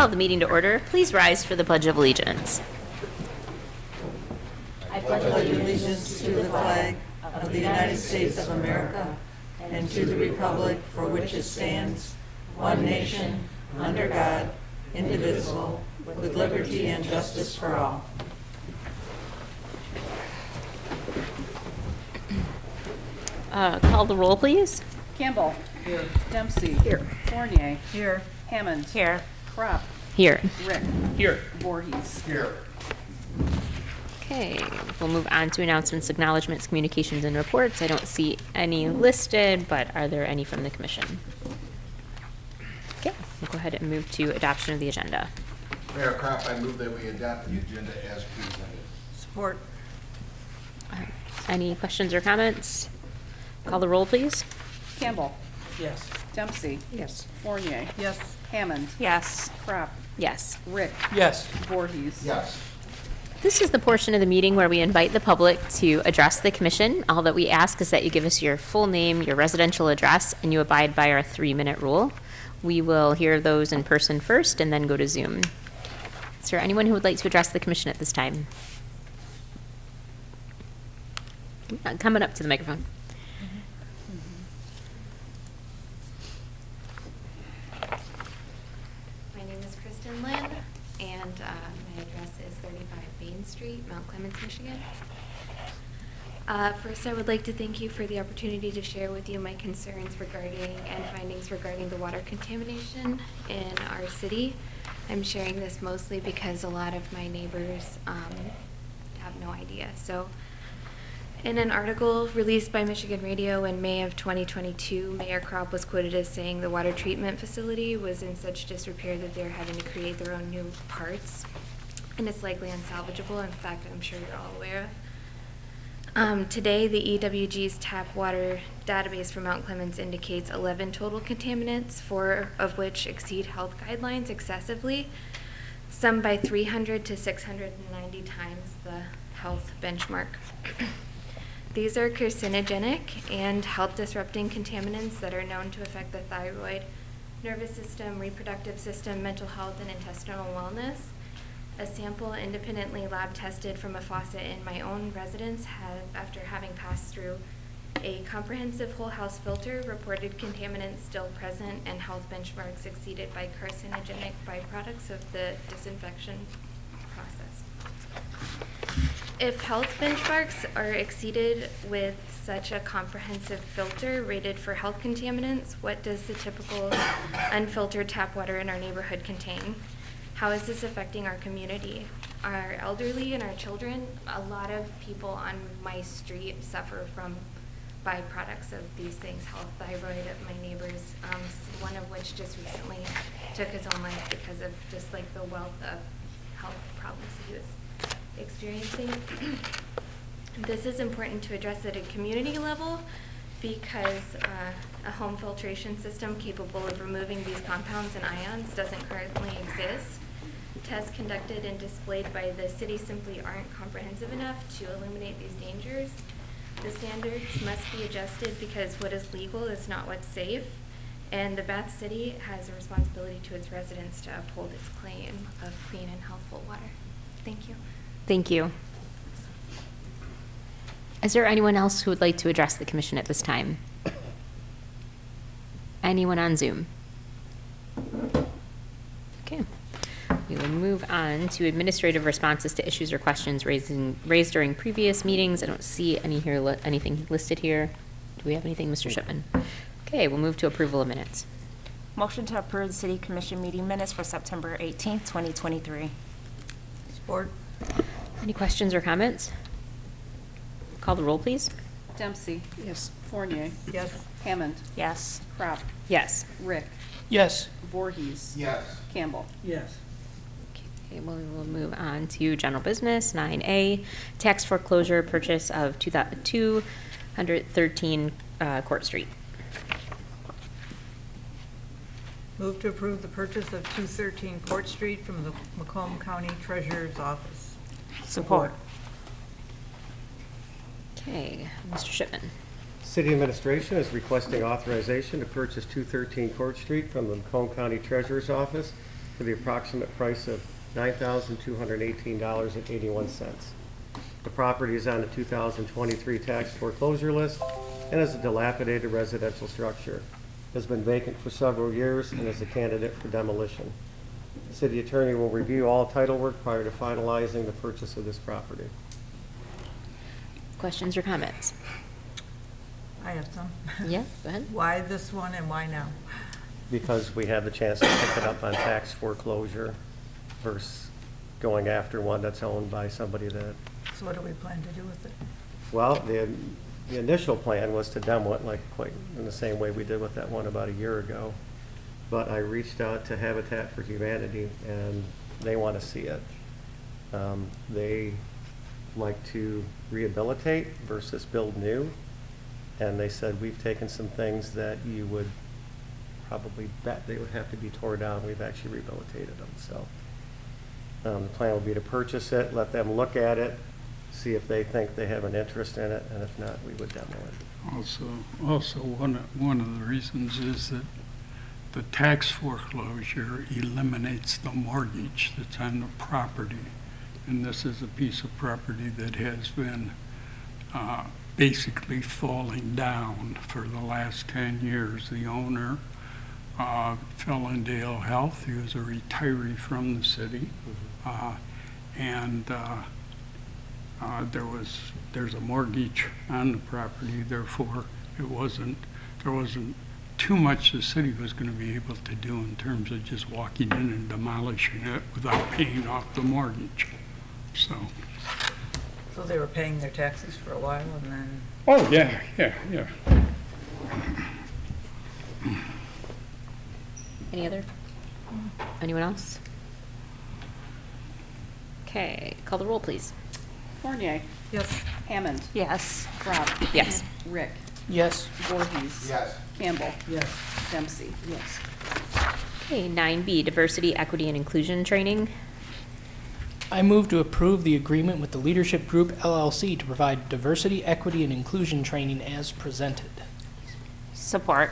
call the meeting to order. Please rise for the Pledge of Allegiance. I pledge allegiance to the flag of the United States of America and to the republic for which it stands, one nation, under God, indivisible, with liberty and justice for all. Call the roll, please. Campbell. Here. Dempsey. Here. Fournier. Here. Hammond. Here. Crop. Here. Rick. Here. Voorhees. Here. Okay, we'll move on to announcements, acknowledgements, communications, and reports. I don't see any listed, but are there any from the commission? Okay, we'll go ahead and move to adoption of the agenda. Mayor Crop, I move that we adopt the agenda as presented. Support. All right. Any questions or comments? Call the roll, please. Campbell. Yes. Dempsey. Yes. Fournier. Yes. Hammond. Yes. Crop. Yes. Rick. Yes. Voorhees. Yes. This is the portion of the meeting where we invite the public to address the commission. All that we ask is that you give us your full name, your residential address, and you abide by our 3-minute rule. We will hear those in person first and then go to Zoom. Is there anyone who would like to address the commission at this time? Coming up to the microphone. My name is Kristen Lynn, and my address is 35 Main Street, Mount Clemens, Michigan. First, I would like to thank you for the opportunity to share with you my concerns regarding and findings regarding the water contamination in our city. I'm sharing this mostly because a lot of my neighbors have no idea. So, in an article released by Michigan Radio in May of 2022, Mayor Kropp was quoted as saying the water treatment facility was in such disrepair that they're having to create their own new parts, and it's likely unsalvageable. In fact, I'm sure you're all aware of. Today, the EWG's tap water database for Mount Clemens indicates 11 total contaminants, 4 of which exceed health guidelines excessively, some by 300 to 690 times the health benchmark. These are carcinogenic and health-disrupting contaminants that are known to affect the thyroid, nervous system, reproductive system, mental health, and intestinal wellness. A sample independently lab tested from a faucet in my own residence after having passed through a comprehensive whole house filter, reported contaminants still present and health benchmarks exceeded by carcinogenic byproducts of the disinfection process. If health benchmarks are exceeded with such a comprehensive filter rated for health contaminants, what does the typical unfiltered tap water in our neighborhood contain? How is this affecting our community? Our elderly and our children, a lot of people on my street suffer from byproducts of these things, health, thyroid of my neighbors, one of which just recently took his own life because of just like the wealth of health problems he was experiencing. This is important to address at a community level because a home filtration system capable of removing these compounds and ions doesn't currently exist. Tests conducted and displayed by the city simply aren't comprehensive enough to eliminate these dangers. The standards must be adjusted because what is legal is not what's safe, and the Bath City has a responsibility to its residents to uphold its claim of clean and healthful water. Thank you. Thank you. Is there anyone else who would like to address the commission at this time? Anyone on Zoom? Okay. We will move on to administrative responses to issues or questions raised during previous meetings. I don't see anything listed here. Do we have anything, Mr. Shipman? Okay, we'll move to approval of minutes. Motion to approve the City Commission meeting minutes for September 18th, 2023. Support. Any questions or comments? Call the roll, please. Dempsey. Yes. Fournier. Yes. Hammond. Yes. Crop. Yes. Rick. Yes. Voorhees. Yes. Campbell. Yes. Okay, well, we will move on to general business, 9A, tax foreclosure purchase of 213 Court Street. Move to approve the purchase of 213 Court Street from the Macomb County Treasurer's Office. Support. Okay, Mr. Shipman. City Administration is requesting authorization to purchase 213 Court Street from the Macomb County Treasurer's Office for the approximate price of $9,218.81. The property is on the 2023 tax foreclosure list and is a dilapidated residential structure. It has been vacant for several years and is a candidate for demolition. The city attorney will review all title work prior to finalizing the purchase of this property. Questions or comments? I have some. Yeah, go ahead. Why this one and why now? Because we had the chance to pick it up on tax foreclosure versus going after one that's owned by somebody that, So what do we plan to do with it? well, the initial plan was to demo it like quite in the same way we did with that one about a year ago. But I reached out to Habitat for Humanity and they want to see it. They like to rehabilitate versus build new. And they said, we've taken some things that you would probably bet they would have to be tore down. We've actually rehabilitated them, so. The plan would be to purchase it, let them look at it, see if they think they have an interest in it, and if not, we would demo it. Also, one of the reasons is that the tax foreclosure eliminates the mortgage that's on the property. And this is a piece of property that has been basically falling down for the last 10 years. The owner fell into ill health. He was a retiree from the city. There's a mortgage on the property, therefore there wasn't too much the city was going to be able to do in terms of just walking in and demolishing it without paying off the mortgage. So they were paying their taxes for a while and then? oh yeah. Anyone else? Okay, call the roll, please. Fournier. Yes. Hammond. Yes. Crop. Yes. Rick. Yes. Voorhees. Yes. Campbell. Yes. Dempsey. Yes. Okay, 9B, diversity, equity, and inclusion training. I move to approve the agreement with the Leadership Group LLC to provide diversity, equity, and inclusion training as presented. Support.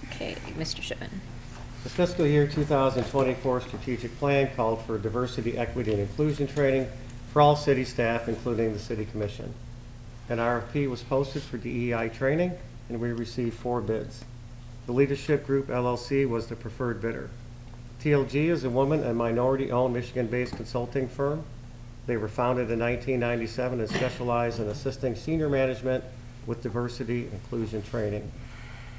Okay, Mr. Shipman. The fiscal year 2024 strategic plan called for diversity, equity, and inclusion training for all city staff, including the city commission. An RFP was posted for DEI training, and we received 4 bids. The Leadership Group LLC was the preferred bidder. TLG is a woman and minority-owned Michigan-based consulting firm. They were founded in 1997 and specialize in assisting senior management with diversity and inclusion training.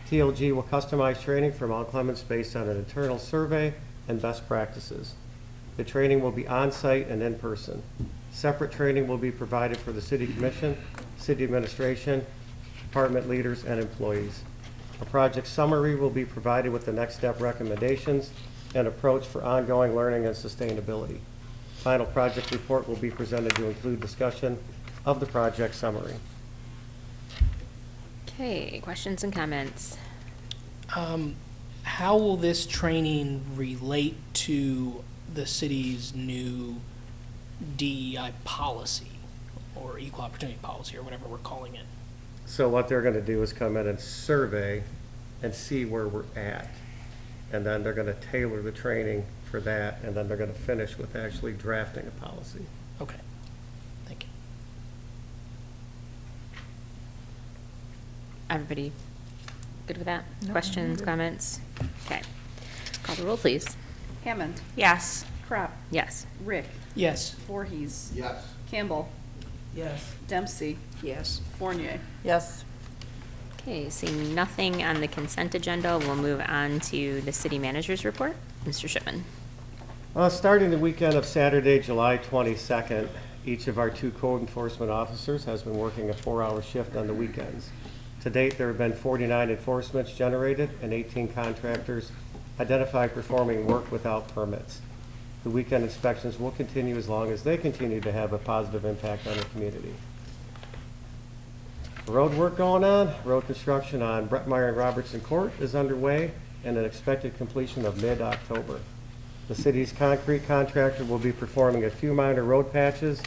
TLG will customize training for Mount Clemens based on an internal survey and best practices. The training will be on-site and in-person. Separate training will be provided for the City Commission, City Administration, department leaders, and employees. A project summary will be provided with the next step recommendations and approach for ongoing learning and sustainability. Final project report will be presented to include discussion of the project summary. Okay, questions and comments? How will this training relate to the city's new DEI policy or equal opportunity policy or whatever we're calling it? So what they're going to do is come in and survey and see where we're at. And then they're going to tailor the training for that, and then they're going to finish with actually drafting a policy. Okay, thank you. Everybody good with that? Questions, comments? Okay. Call the roll, please. Hammond. Yes. Crop. Yes. Rick. Yes. Voorhees. Yes. Campbell. Yes. Dempsey. Yes. Fournier. Yes. Okay, seeing nothing on the consent agenda, we'll move on to the city manager's report. Mr. Shipman. Starting the weekend of Saturday, July 22nd, each of our 2 code enforcement officers has been working a 4-hour shift on the weekends. To date, there have been 49 enforcements generated and 18 contractors identified performing work without permits. The weekend inspections will continue as long as they continue to have a positive impact on the community. Road work going on. Road construction on Brettmeyer and Robertson Court is underway and an expected completion of mid-October. The city's concrete contractor will be performing a few minor road patches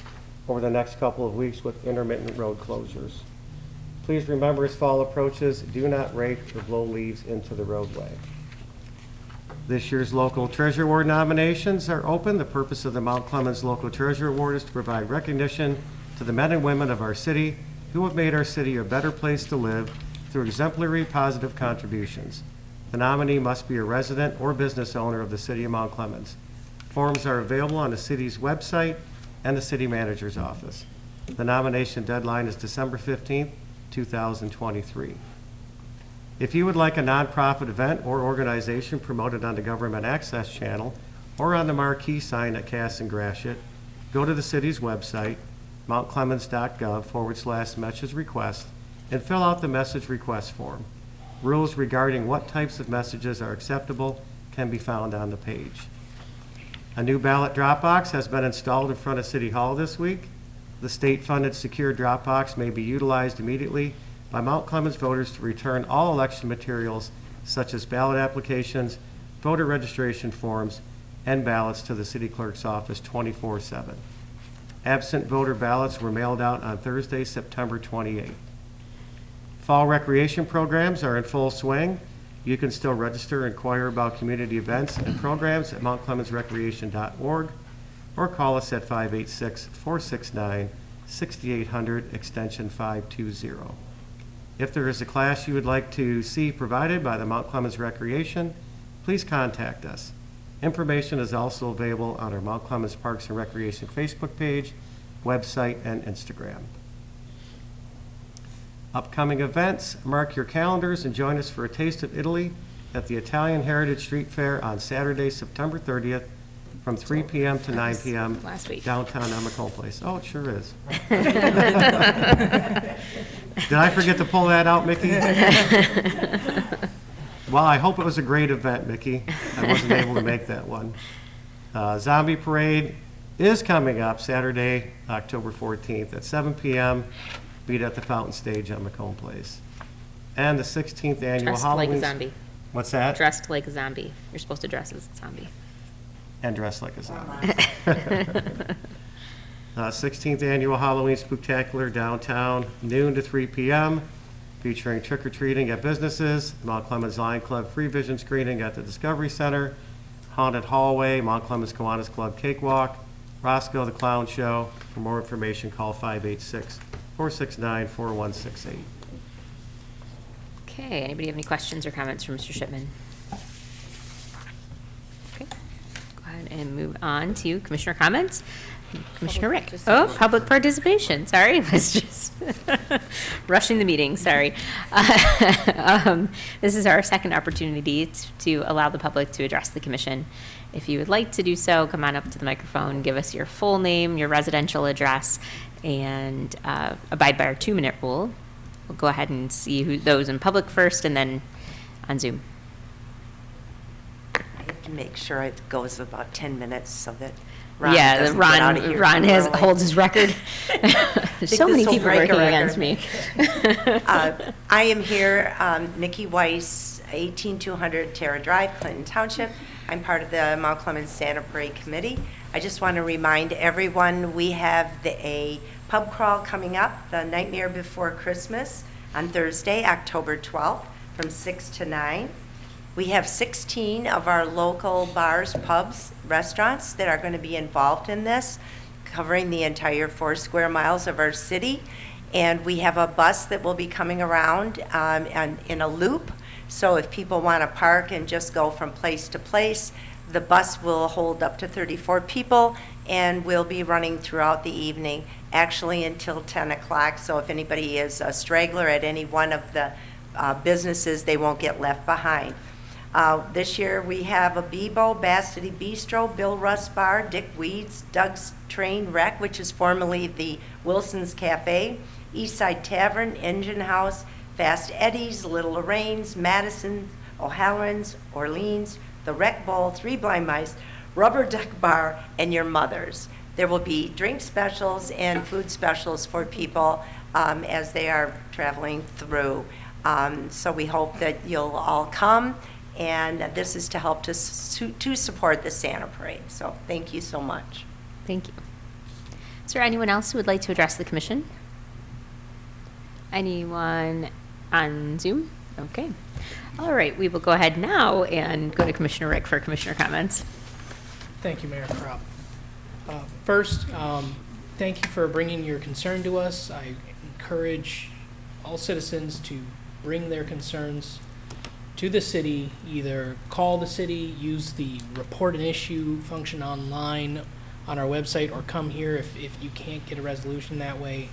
over the next couple of weeks with intermittent road closures. Please remember, as fall approaches, do not rake or blow leaves into the roadway. This year's Local Treasure Award nominations are open. The purpose of the Mount Clemens Local Treasure Award is to provide recognition to the men and women of our city who have made our city a better place to live through exemplary positive contributions. The nominee must be a resident or business owner of the city of Mount Clemens. Forms are available on the city's website and the city manager's office. The nomination deadline is December 15th, 2023. If you would like a nonprofit event or organization promoted on the Government Access Channel or on the marquee sign at Cass and Gratiot, go to the city's website, mountclemens.gov/message request, and fill out the message request form. Rules regarding what types of messages are acceptable can be found on the page. A new ballot drop box has been installed in front of City Hall this week. The state-funded secure drop box may be utilized immediately by Mount Clemens voters to return all election materials such as ballot applications, voter registration forms, and ballots to the city clerk's office 24/7. Absent voter ballots were mailed out on Thursday, September 28th. Fall recreation programs are in full swing. You can still register and inquire about community events and programs at mountclemensrecreation.org or call us at 586-469-6800, extension 520. If there is a class you would like to see provided by the Mount Clemens Recreation, please contact us. Information is also available on our Mount Clemens Parks and Recreation Facebook page, website, and Instagram. Upcoming events, mark your calendars and join us for a taste of Italy at the Italian Heritage Street Fair on Saturday, September 30th from 3 p.m. to 9 p.m. last week. Downtown Emma Place. Oh, it sure is. Did I forget to pull that out, Mickey? Well, I hope it was a great event, Mickey. I wasn't able to make that one. Zombie Parade is coming up Saturday, October 14th at 7 p.m. Meet at the Fountain Stage on McComb Place. And the 16th annual Dressed Halloween. like a zombie. What's that? Dressed like a zombie. You're supposed to dress as a zombie. And dressed like a zombie. 16th annual Halloween Spooktacular downtown, noon to 3 p.m., featuring trick-or-treating at businesses, Mount Clemens Lion Club free vision screening at the Discovery Center, Haunted Hallway, Mount Clemens Kiwanis Club Cakewalk, Roscoe the Clown Show. For more information, call 586-469-4168. Okay, anybody have any questions or comments for Mr. Shipman? Okay, go ahead and move on to commissioner comments. Commissioner Rick. Oh, public participation. Sorry, I was just rushing the meeting. Sorry. This is our second opportunity to allow the public to address the commission. If you would like to do so, come on up to the microphone, give us your full name, your residential address, and abide by our 2-minute rule. We'll go ahead and see those in public first and then on Zoom. I have to make sure it goes about 10 minutes so that Ron Yeah, doesn't get out of here Ron too early. holds his record. There's so many this will people break a working record. against me. I am here, Nikki Weiss, 18200 Terra Drive, Clinton Township. I'm part of the Mount Clemens Santa Parade Committee. I just want to remind everyone we have a pub crawl coming up, the Nightmare Before Christmas, on Thursday, October 12th, from 6 to 9. We have 16 of our local bars, pubs, restaurants that are going to be involved in this, covering the entire 4 square miles of our city. And we have a bus that will be coming around and in a loop. So if people want to park and just go from place to place, the bus will hold up to 34 people and will be running throughout the evening, actually until 10 o'clock. So if anybody is a straggler at any one of the businesses, they won't get left behind. This year we have a Bebo, Bass City Bistro, Bill Russ Bar, Dick Weeds, Doug's Train Wreck, which is formerly the Wilson's Cafe, Eastside Tavern, Engine House, Fast Eddie's, Little Lorraine's, Madison, O'Halloran's, Orleans, The Wreck Bowl, Three Blind Mice, Rubber Duck Bar, and Your Mother's. There will be drink specials and food specials for people as they are traveling through. So we hope that you'll all come. And this is to help to support the Santa Parade. So thank you so much. Thank you. Is there anyone else who would like to address the commission? Anyone on Zoom? Okay. All right, we will go ahead now and go to Commissioner Rick for commissioner comments. Thank you, Mayor Kropp. First, thank you for bringing your concern to us. I encourage all citizens to bring their concerns to the city, either call the city, use the report an issue function online on our website, or come here if you can't get a resolution that way.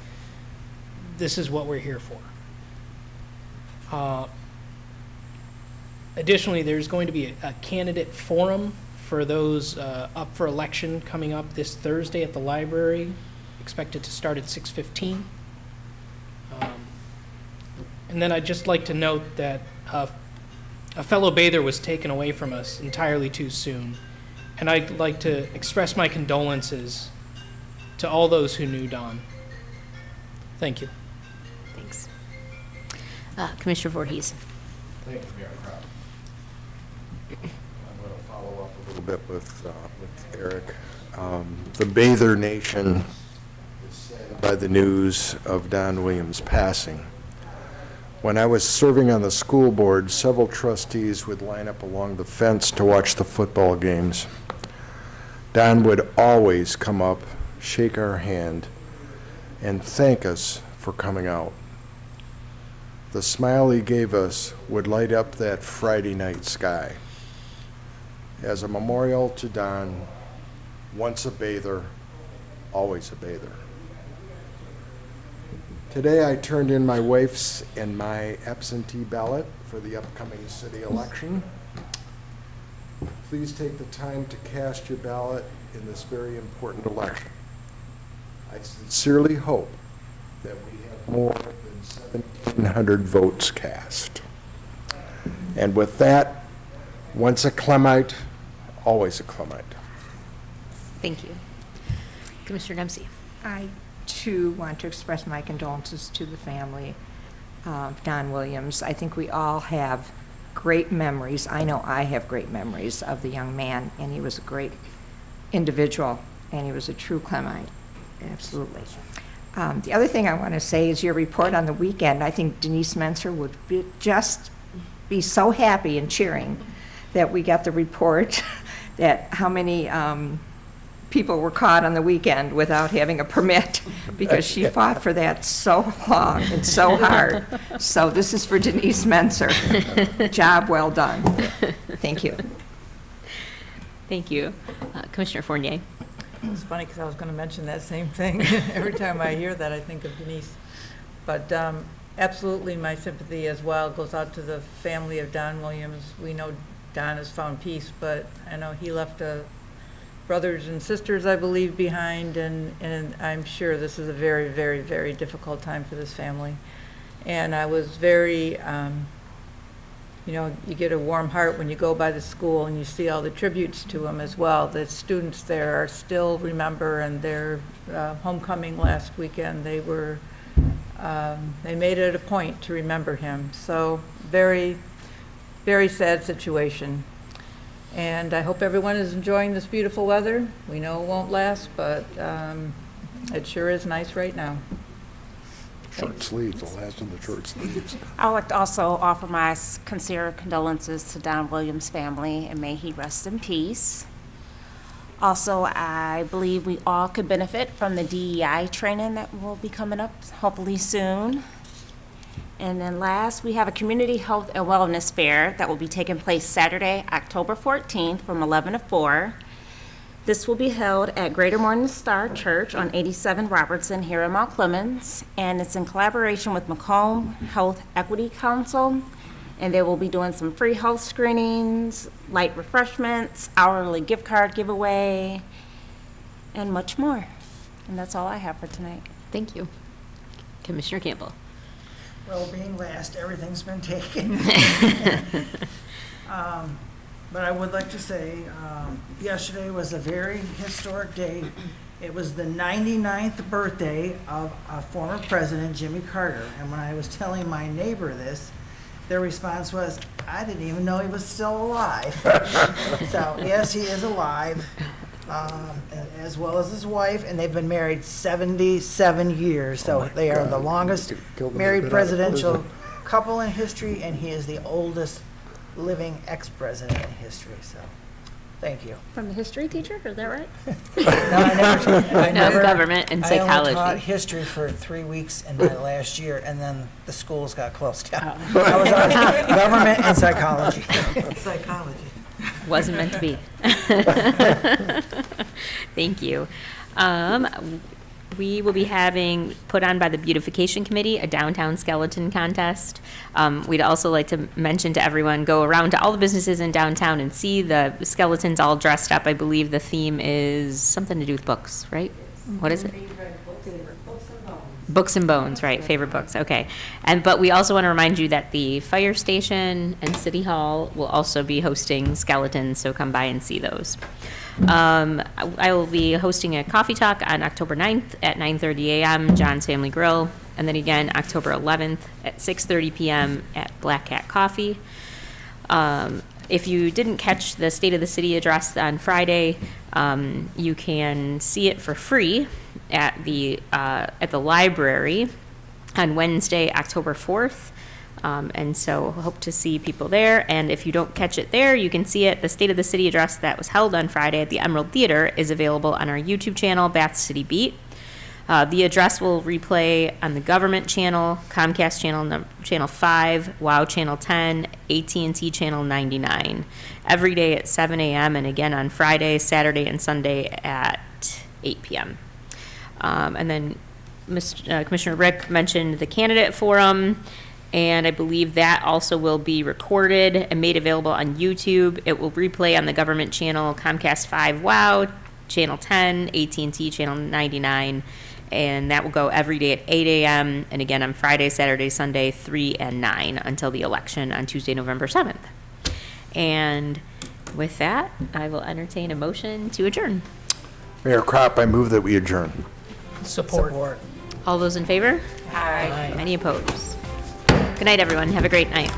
This is what we're here for. Additionally, there's going to be a candidate forum for those up for election coming up this Thursday at the library, expected to start at 6:15. And then I'd just like to note that a fellow bather was taken away from us entirely too soon. And I'd like to express my condolences to all those who knew Don. Thank you. Thanks. Commissioner Voorhees. Thank you, Mayor Kropp. I'm going to follow up a little bit with Eric. The Bather Nation is saddened by the news of Don Williams' passing. When I was serving on the school board, several trustees would line up along the fence to watch the football games. Don would always come up, shake our hand, and thank us for coming out. The smile he gave us would light up that Friday night sky. As a memorial to Don, once a bather, always a bather. Today I turned in my wife's and my absentee ballot for the upcoming city election. Please take the time to cast your ballot in this very important election. I sincerely hope that we have more than 1,700 votes cast. And with that, once a Clemite, always a Clemite. Thank you. Commissioner Dempsey. I, too, want to express my condolences to the family of Don Williams. I think we all have great memories. I know I have great memories of the young man, and he was a great individual, and he was a true Clemite. Absolutely. The other thing I want to say is your report on the weekend. I think Denise Menser would just be so happy and cheering that we got the report that how many people were caught on the weekend without having a permit, because she fought for that so long and so hard. So this is for Denise Menser. Job well done. Thank you. Thank you. Commissioner Fournier. It's funny because I was going to mention that same thing. Every time I hear that, I think of Denise. But absolutely, my sympathy as well goes out to the family of Don Williams. We know Don has found peace, but I know he left brothers and sisters, I believe, behind, and I'm sure this is a very, very, very difficult time for this family. And I was very, you know, you get a warm heart when you go by the school and you see all the tributes to him as well. The students there are still remember, and their homecoming last weekend, they were, they made it a point to remember him. So very, very sad situation. And I hope everyone is enjoying this beautiful weather. We know it won't last, but it sure is nice right now. Short sleeves, the last of the short sleeves. I would like to also offer my sincere condolences to Don Williams' family, and may he rest in peace. Also, I believe we all could benefit from the DEI training that will be coming up hopefully soon. And then last, we have a community health and wellness fair that will be taking place Saturday, October 14th from 11 to 4. This will be held at Greater Morning Star Church on 87 Robertson here in Mount Clemens, and it's in collaboration with Macomb Health Equity Council, and they will be doing some free health screenings, light refreshments, hourly gift card giveaway, and much more. And that's all I have for tonight. Thank you. Commissioner Campbell. Well, being last, everything's been taken. But I would like to say, yesterday was a very historic day. It was the 99th birthday of former President Jimmy Carter. And when I was telling my neighbor this, their response was, I didn't even know he was still alive. So, yes, he is alive, as well as his wife, and they've been married 77 years. So they are the longest married presidential couple in history, and he is the oldest living ex-president in history, so, thank you. From the history teacher, is that right? No, I never. Government and I only taught psychology. history for 3 weeks in my last year, and then the schools got closed down. I was on government and psychology. Psychology. Wasn't meant to be. Thank you. We will be having, put on by the Beautification Committee, a downtown skeleton contest. We'd also like to mention to everyone, go around to all the businesses in downtown and see the skeletons all dressed up. I believe the theme is something to do with books, right? What is it? Books and Bones, right, favorite books, okay. But we also want to remind you that the fire station and City Hall will also be hosting skeletons, so come by and see those. I will be hosting a coffee talk on October 9th at 9:30 a.m., John's Family Grill, and then again October 11th at 6:30 p.m. at Black Cat Coffee. If you didn't catch the State of the City address on Friday, you can see it for free at the library on Wednesday, October 4th. And so hope to see people there. And if you don't catch it there, you can see it. The State of the City address that was held on Friday at the Emerald Theater is available on our YouTube channel, Bath City Beat. The address will replay on the government channel, Comcast channel 5, WOW channel 10, AT&T channel 99, every day at 7 a.m. and again on Friday, Saturday, and Sunday at 8 p.m. And then Commissioner Rick mentioned the candidate forum, and I believe that also will be recorded and made available on YouTube. It will replay on the government channel, Comcast 5 WOW, channel 10, AT&T channel 99, and that will go every day at 8 a.m. and again on Friday, Saturday, Sunday, 3 and 9 until the election on Tuesday, November 7th. And with that, I will entertain a motion to adjourn. Mayor Kropp, I move that we adjourn. Support. All those in favor? Aye. Any opposed? Good night, everyone. Have a great night.